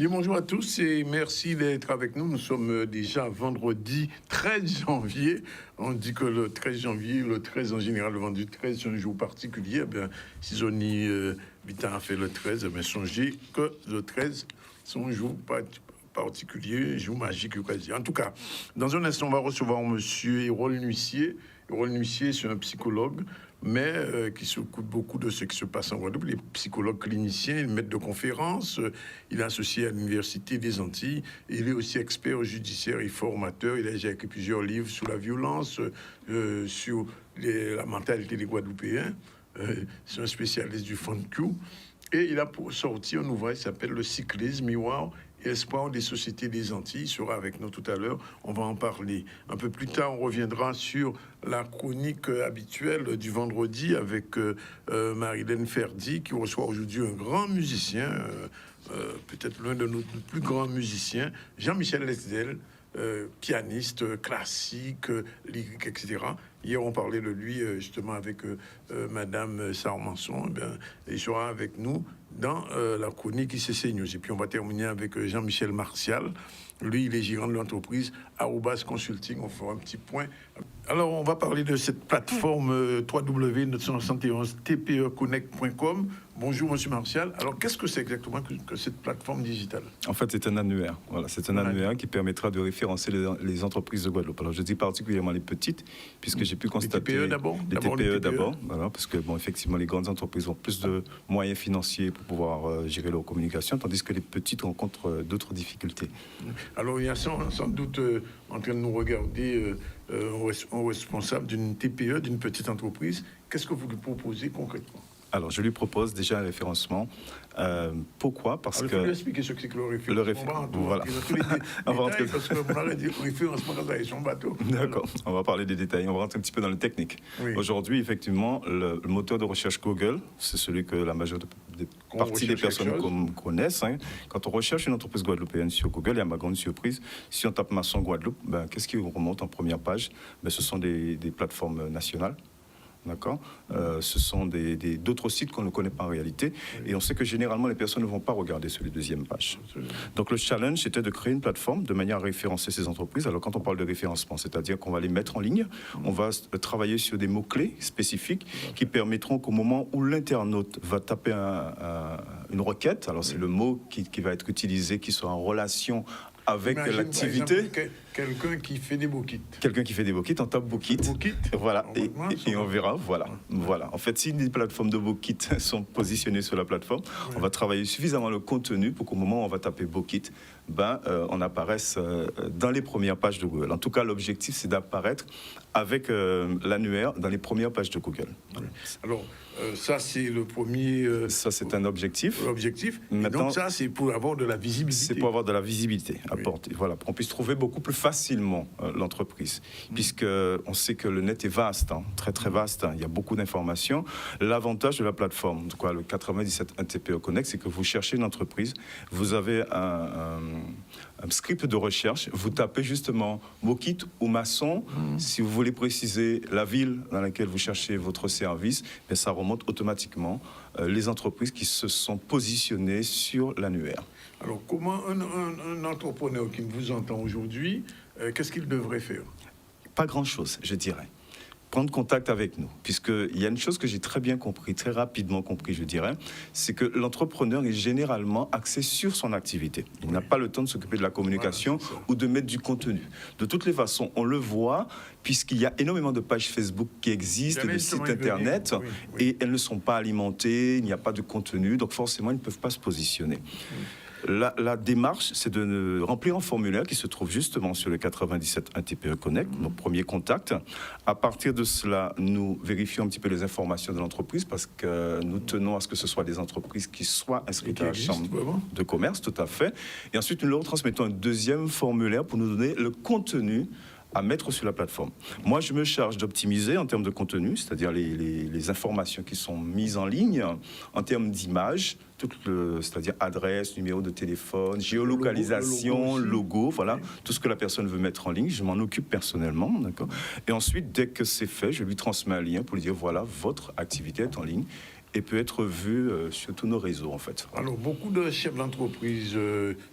Bien, bonjour à tous et merci d'être avec nous. Nous sommes déjà vendredi 13 janvier. On dit que le 13 janvier, le 13 en général, le vendredi 13, c'est un jour particulier. Eh bien, si Zoni Bitin a fait le 13, eh bien, songez que le 13, c'est un jour particulier, un jour magique. Quasi. En tout cas, dans un instant, on va recevoir monsieur Hérol Nuissier. Hérol Nuissier, c'est un psychologue, mais qui s'occupe beaucoup de ce qui se passe en Guadeloupe. Il est psychologue clinicien, maître de conférences, il est associé à l'Université des Antilles, il est aussi expert judiciaire et formateur. Il a déjà écrit plusieurs livres sur la violence, sur la mentalité des Guadeloupéens. C'est un spécialiste du FONQ. Et il a sorti un ouvrage qui s'appelle Le cyclisme, miroir et espoir des sociétés des Antilles. Il sera avec nous tout à l'heure. On va en parler. Un peu plus tard, on reviendra sur la chronique habituelle du vendredi avec Marilène Ferdi, qui reçoit aujourd'hui un grand musicien, peut-être l'un de nos plus grands musiciens, Jean-Michel Lesdel, pianiste classique, lyrique, etc. Hier, on parlait de lui justement avec Madame Sarmanson. Eh bien, il sera avec nous dans la chronique ICC News. Et puis, on va terminer avec Jean-Michel Martial. Lui, il est gérant de l'entreprise Arobase Consulting. On fera un petit point. Alors, on va parler de cette plateforme www.971tpeconnect.com. Bonjour, monsieur Martial. Alors, qu'est-ce que c'est exactement que cette plateforme digitale? En fait, c'est un annuaire. Voilà, c'est un annuaire qui permettra de référencer les entreprises de Guadeloupe. Alors, je dis particulièrement les petites, puisque j'ai pu constater... Les TPE d'abord? Les TPE d'abord, voilà, parce que, bon, effectivement, les grandes entreprises ont plus de moyens financiers pour pouvoir gérer leur communication, tandis que les petites rencontrent d'autres difficultés. Alors, il y a sans doute en train de nous regarder un responsable d'une TPE, d'une petite entreprise. Qu'est-ce que vous lui proposez concrètement? Alors, je lui propose déjà un référencement. Pourquoi? Parce que... Il faut lui expliquer ce que c'est que le référencement. Voilà. On va rentrer parce que vous m'avez dit que le référencement quand vous allez sur un bateau. D'accord, on va parler des détails. On va rentrer un petit peu dans le technique. Oui. Aujourd'hui, effectivement, le moteur de recherche Google, c'est celui que la majeure partie des personnes connaissent. Hein. Quand on recherche une entreprise guadeloupéenne sur Google, et à ma grande surprise, si on tape Maçon Guadeloupe, qu'est-ce qui remonte en première page? Ce sont des plateformes nationales. D'accord. Ce sont d'autres sites qu'on ne connaît pas en réalité. Et on sait que généralement, les personnes ne vont pas regarder sur les deuxièmes pages. Donc, le challenge, c'était de créer une plateforme de manière à référencer ces entreprises. Alors, quand on parle de référencement, c'est-à-dire qu'on va les mettre en ligne, on va travailler sur des mots-clés spécifiques qui permettront qu'au moment où l'internaute va taper une requête, alors c'est le mot qui va être utilisé, qui sera en relation avec l'activité. Quelqu'un qui fait des bookits. Quelqu'un qui fait des bookits, on tape bookit. Voilà, et on verra, voilà. En fait, si les plateformes de bookit sont positionnées sur la plateforme, on va travailler suffisamment le contenu pour qu'au moment où on va taper bookit, on apparaisse dans les premières pages de Google. En tout cas, l'objectif, c'est d'apparaître avec l'annuaire dans les premières pages de Google. Alors, ça, c'est le premier... ça, c'est un objectif. L'objectif. Donc, ça, c'est pour avoir de la visibilité. C'est pour avoir de la visibilité apportée. Voilà, pour qu'on puisse trouver beaucoup plus facilement l'entreprise. Puisqu'on sait que le net est vaste, hein, très, très vaste. Hein, il y a beaucoup d'informations. L'avantage de la plateforme, le 97 TPE Connect, c'est que vous cherchez une entreprise, vous avez un script de recherche, vous tapez justement Bookit ou Maçon. Si vous voulez préciser la ville dans laquelle vous cherchez votre service, ça remonte automatiquement les entreprises qui se sont positionnées sur l'annuaire. Alors, comment un entrepreneur qui vous entend aujourd'hui, qu'est-ce qu'il devrait faire? Pas grand-chose, je dirais. Prendre contact avec nous, puisqu'il y a une chose que j'ai très bien compris, très rapidement compris, je dirais, c'est que l'entrepreneur est généralement axé sur son activité. Il n'a pas le temps de s'occuper de la communication ou de mettre du contenu. De toutes les façons, on le voit, puisqu'il y a énormément de pages Facebook qui existent, de sites Internet, et elles ne sont pas alimentées, il n'y a pas de contenu, donc forcément, ils ne peuvent pas se positionner. La démarche, c'est de remplir un formulaire qui se trouve justement sur le 97 TPE Connect, notre premier contact. À partir de cela, nous vérifions un petit peu les informations de l'entreprise parce que nous tenons à ce que ce soit des entreprises qui soient inscrites à la chambre de commerce, tout à fait. Et ensuite, nous leur transmettons un deuxième formulaire pour nous donner le contenu à mettre sur la plateforme. Moi, je me charge d'optimiser en termes de contenu, c'est-à-dire les informations qui sont mises en ligne, en termes d'images, c'est-à-dire adresse, numéro de téléphone, géolocalisation, logo, voilà, tout ce que la personne veut mettre en ligne, je m'en occupe personnellement, d'accord. Et ensuite, dès que c'est fait, je lui transmets un lien pour lui dire, voilà, votre activité est en ligne. et peut être vu sur tous nos réseaux, en fait. Alors, beaucoup de chefs d'entreprise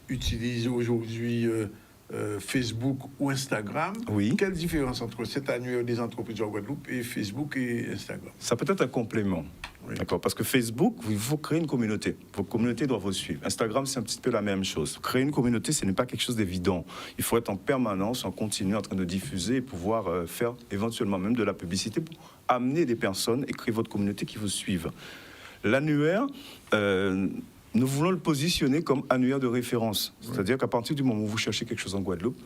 utilisent aujourd'hui Facebook ou Instagram. Oui. Quelle différence entre cet annuaire des entreprises en Guadeloupe et Facebook et Instagram? Ça peut être un complément. Oui. D'accord, parce que Facebook, il faut créer une communauté. Vos communautés doivent vous suivre. Instagram, c'est un petit peu la même chose. Créer une communauté, ce n'est pas quelque chose d'évident. Il faut être en permanence, en continu, en train de diffuser et pouvoir faire éventuellement même de la publicité pour amener des personnes et créer votre communauté qui vous suivent. L'annuaire, nous voulons le positionner comme annuaire de référence. C'est-à-dire qu'à partir du moment où vous cherchez quelque chose en Guadeloupe,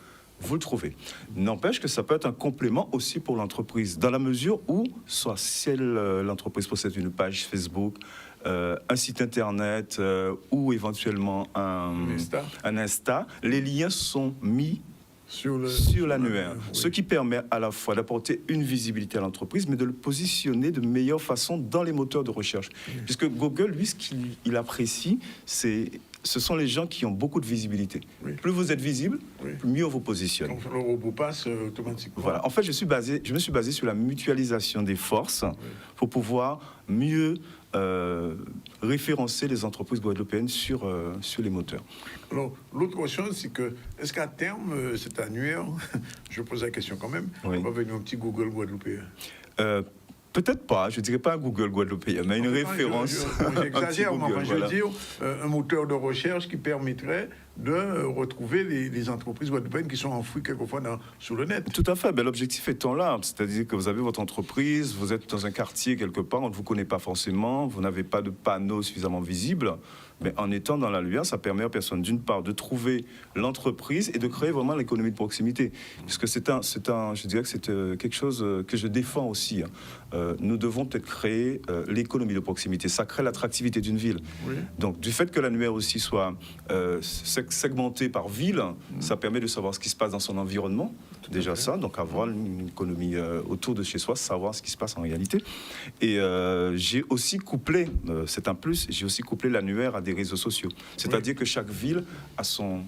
vous le trouvez. N'empêche que ça peut être un complément aussi pour l'entreprise, dans la mesure où, soit si l'entreprise possède une page Facebook, un site internet ou éventuellement un Insta, les liens sont mis sur l'annuaire, ce qui permet à la fois d'apporter une visibilité à l'entreprise, mais de le positionner de meilleure façon dans les moteurs de recherche. Puisque Google, lui, ce qu'il apprécie, ce sont les gens qui ont beaucoup de visibilité. Oui. Plus vous êtes visible, mieux on vous positionne. Donc le robot passe automatiquement. Voilà. En fait, je me suis basé sur la mutualisation des forces pour pouvoir mieux référencer les entreprises guadeloupéennes sur les moteurs. Alors, l'autre chose, c'est que, est-ce qu'à terme, cet annuaire, je pose la question quand même, on va venir un petit Google guadeloupéen? Peut-être pas, je ne dirais pas un Google guadeloupéen, mais une référence. J'exagère, mais enfin, je veux voilà. dire un moteur de recherche qui permettrait de retrouver les entreprises guadeloupéennes qui sont enfouies quelquefois sur le net. Tout à fait, ben, l'objectif étant là, c'est-à-dire que vous avez votre entreprise, vous êtes dans un quartier quelque part, on ne vous connaît pas forcément, vous n'avez pas de panneaux suffisamment visibles, mais en étant dans la lumière, ça permet aux personnes d'une part de trouver l'entreprise et de créer vraiment l'économie de proximité. Puisque je dirais que c'est quelque chose que je défends aussi. Nous devons peut-être créer l'économie de proximité. Ça crée l'attractivité d'une ville. Oui. Donc, du fait que l'annuaire aussi soit segmenté par ville, ça permet de savoir ce qui se passe dans son environnement. Déjà ça, donc avoir une économie autour de chez soi, savoir ce qui se passe en réalité. Et j'ai aussi couplé, c'est un plus, j'ai aussi couplé l'annuaire à des réseaux sociaux. C'est-à-dire que chaque ville a son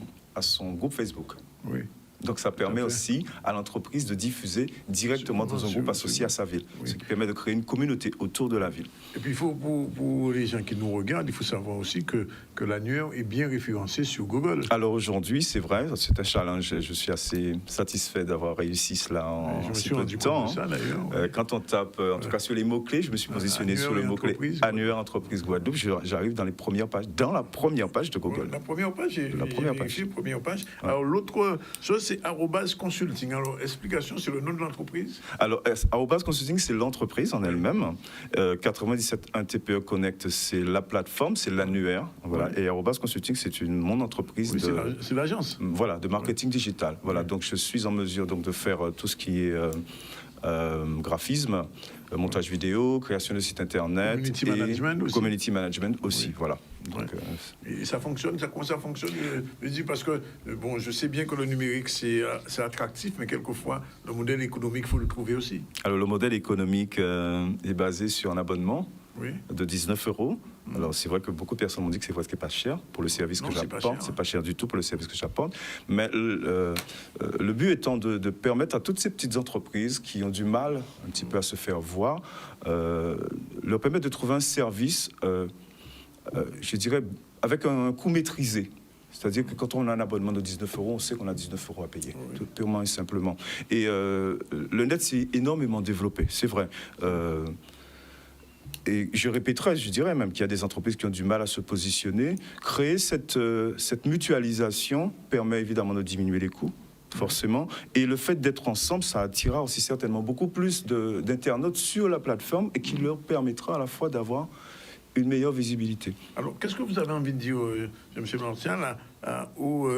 groupe Facebook. Oui. Donc ça permet aussi à l'entreprise de diffuser directement dans un groupe associé à sa ville, ce qui permet de créer une communauté autour de la ville. Et puis il faut, pour les gens qui nous regardent, il faut savoir aussi que l'annuaire est bien référencé sur Google. Alors aujourd'hui, c'est vrai, c'est un challenge. Je suis assez satisfait d'avoir réussi cela en si peu de temps. Ça, quand on tape, en tout cas sur les mots-clés, je me suis positionné sur le mot-clé annuaire entreprise Guadeloupe. J'arrive dans les premières pages, dans la première page de Google. La première page, première page. Ouais. Alors l'autre chose, c'est @consulting. Alors, explication sur le nom de l'entreprise. Alors, @consulting, c'est l'entreprise en elle-même. 97.1 TPE Connect, c'est la plateforme, c'est l'annuaire. Voilà. Et @consulting, c'est mon entreprise. C'est l'agence. Voilà, de marketing digital. Voilà. Donc, je suis en mesure donc, de faire tout ce qui est graphisme, montage vidéo, création de site internet. Community management aussi. Voilà. Donc, et ça fonctionne, comment ça fonctionne? Je dis parce que, bon, je sais bien que le numérique, c'est attractif, mais quelquefois, le modèle économique, il faut le trouver aussi. Alors, le modèle économique est basé sur un abonnement de 19 €. Alors, c'est vrai que beaucoup de personnes m'ont dit que c'est vrai que pas cher pour le service que j'apporte. C'est pas cher du tout pour le service que j'apporte. Mais le but étant de permettre à toutes ces petites entreprises qui ont du mal un petit peu à se faire voir, leur permettre de trouver un service, je dirais, avec un coût maîtrisé. C'est-à-dire que quand on a un abonnement de 19 €, on sait qu'on a 19 € à payer, tout purement et simplement. Et le net s'est énormément développé, c'est vrai. Et je répéterai, je dirais même qu'il y a des entreprises qui ont du mal à se positionner. Créer cette mutualisation permet évidemment de diminuer les coûts, forcément. Et le fait d'être ensemble, ça attirera aussi certainement beaucoup plus d'internautes sur la plateforme et qui leur permettra à la fois d'avoir une meilleure visibilité. Alors, qu'est-ce que vous avez envie de dire, M. Martial, au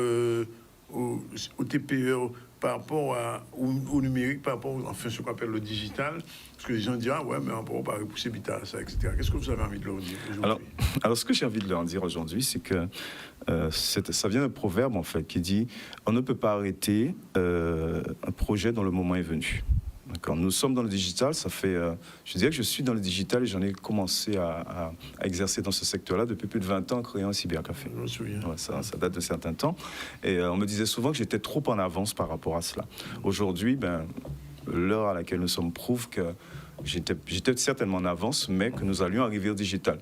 TPE par rapport au numérique, par rapport enfin, ce qu'on appelle le digital? Parce que les gens disent, ah ouais, mais on ne peut pas repousser vite à ça, etc. Qu'est-ce que vous avez envie de leur dire aujourd'hui? Alors, ce que j'ai envie de leur dire aujourd'hui, c'est que ça vient d'un proverbe, en fait, qui dit « On ne peut pas arrêter un projet dont le moment est venu ». Nous sommes dans le digital, ça fait, je dirais que je suis dans le digital et j'en ai commencé à exercer dans ce secteur-là depuis plus de 20 ans en créant un cybercafé. Je me souviens. Ouais, ça date d'un certain temps. Et on me disait souvent que j'étais trop en avance par rapport à cela. Aujourd'hui, l'heure à laquelle nous sommes prouve que j'étais certainement en avance, mais que nous allions arriver au digital.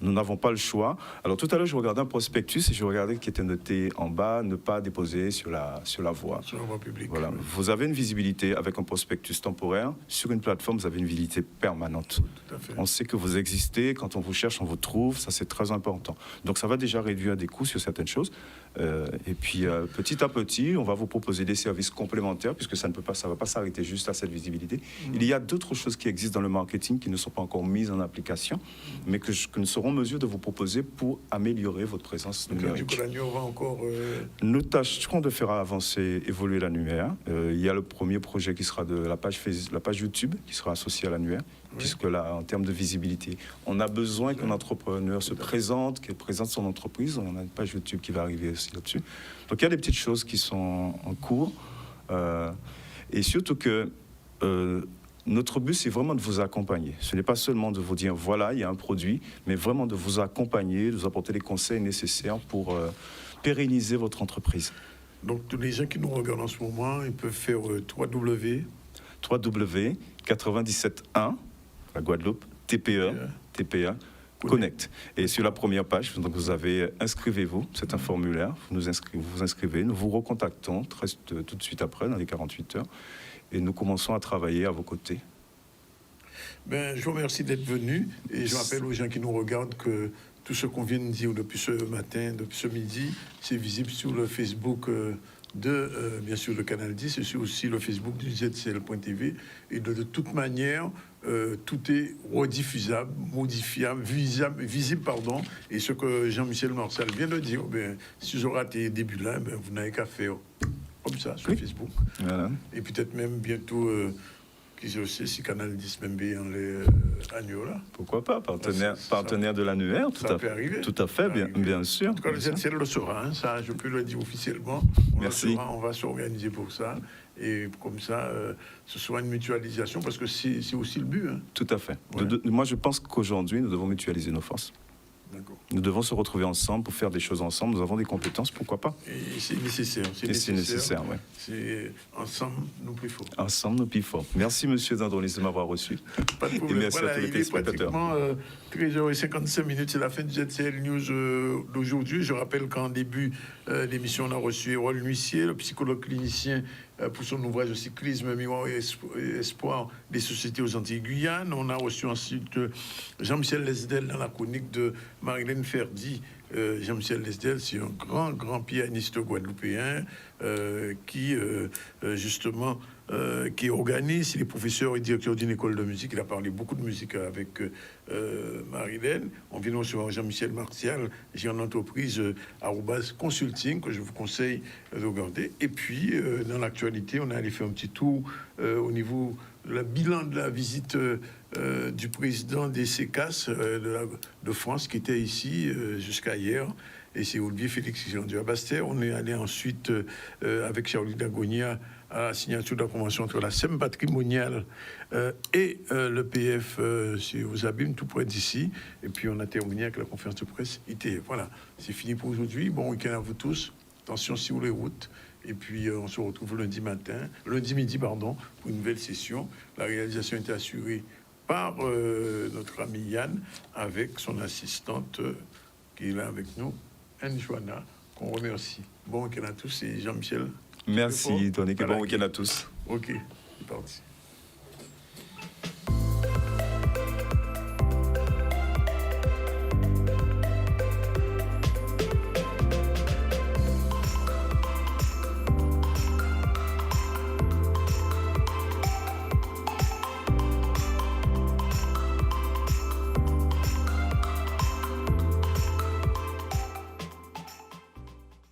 Nous n'avons pas le choix. Alors tout à l'heure, je regardais un prospectus et je regardais qui était noté en bas, ne pas déposer sur la voie. Sur la voie publique. Voilà. Vous avez une visibilité avec un prospectus temporaire. Sur une plateforme, vous avez une visibilité permanente. Tout à fait. On sait que vous existez. Quand on vous cherche, on vous trouve. Ça, c'est très important. Donc, ça va déjà réduire des coûts sur certaines choses. Et puis, petit à petit, on va vous proposer des services complémentaires, puisque ça va pas s'arrêter juste à cette visibilité. Il y a d'autres choses qui existent dans le marketing qui ne sont pas encore mises en application, mais que nous serons en mesure de vous proposer pour améliorer votre présence numérique. Donc, l'annuaire va encore... Nous tâcherons de faire avancer, évoluer l'annuaire. Il y a le premier projet qui sera de la page YouTube, qui sera associée à l'annuaire, puisque là, en termes de visibilité, on a besoin qu'un entrepreneur se présente, qu'il présente son entreprise. On a une page YouTube qui va arriver aussi là-dessus. Donc, il y a des petites choses qui sont en cours. Et surtout que notre but, c'est vraiment de vous accompagner. Ce n'est pas seulement de vous dire, voilà, il y a un produit, mais vraiment de vous accompagner, de vous apporter les conseils nécessaires pour pérenniser votre entreprise. Donc, tous les gens qui nous regardent en ce moment, ils peuvent faire 3W 97.1, la Guadeloupe, TPA, Connect. Et sur la première page, donc vous avez inscrivez-vous, c'est un formulaire, vous vous inscrivez, nous vous recontactons tout de suite après, dans les 48 heures, et nous commençons à travailler à vos côtés. Je vous remercie d'être venu, et je rappelle aux gens qui nous regardent que tout ce qu'on vient de dire depuis ce matin, depuis ce midi, c'est visible sur le Facebook bien sûr, le Canal 10, et sur aussi le Facebook du ZCL.tv. Et de toute manière, tout est rediffusable, modifiable, visible, pardon. Et ce que Jean-Michel Martial vient de dire, si vous raté début là, vous n'avez qu'à faire comme ça sur Facebook. Voilà. Et peut-être même bientôt... qui c'est aussi si Canal 10 même bien les agneaux là. Pourquoi pas, partenaire de l'annuaire, tout à fait, bien sûr. En tout cas, le ZCL le saura, ça je peux le dire officiellement. Merci. On va s'organiser pour ça. Et comme ça, ce sera une mutualisation, parce que c'est aussi le but. Tout à fait. Ouais. Moi, je pense qu'aujourd'hui, nous devons mutualiser nos forces. D'accord. Nous devons se retrouver ensemble pour faire des choses ensemble. Nous avons des compétences, pourquoi pas? Et c'est nécessaire. C'est nécessaire, oui. C'est ensemble, nous plus forts. Ensemble, nous plus forts. Merci, monsieur Dandronis, de m'avoir reçu. Pas de problème. Et merci à tous les téléspectateurs. Il est pratiquement 13h55, c'est la fin du ZCL News d'aujourd'hui. Je rappelle qu'en début d'émission, on a reçu Erol Nuissier, le psychologue clinicien, pour son ouvrage « Cyclisme, mémoire et espoir des sociétés aux Antilles-Guyane ». On a reçu ensuite Jean-Michel Lesdel dans la chronique de Marilène Ferdi. Jean-Michel Lesdel, c'est un grand pianiste guadeloupéen qui, justement, qui organise, il est professeur et directeur d'une école de musique. Il a parlé beaucoup de musique avec Marilène. On vient de recevoir Jean-Michel Martial, gérant d'entreprise @consulting, que je vous conseille de regarder. Et puis, dans l'actualité, on est allé faire un petit tour au niveau de la bilan de la visite du président des CECAS de France, qui était ici jusqu'à hier. Et c'est Olivier Félix qui s'est rendu à Basse-Terre. On est allé ensuite avec Charlie Dagonia à la signature de la convention entre la SEM patrimoniale et le PF aux Abîmes, tout près d'ici. Et puis on a terminé avec la conférence de presse ITF. Voilà, c'est fini pour aujourd'hui. Bon week-end à vous tous. Attention sur les routes. Et puis on se retrouve lundi midi, pour une nouvelle session. La réalisation était assurée par notre ami Yann, avec son assistante qui est là avec nous, Anne-Joanna, qu'on remercie. Bon week-end à tous, et Jean-Michel. Merci, Tony, bon week-end à tous. Ok, c'est parti.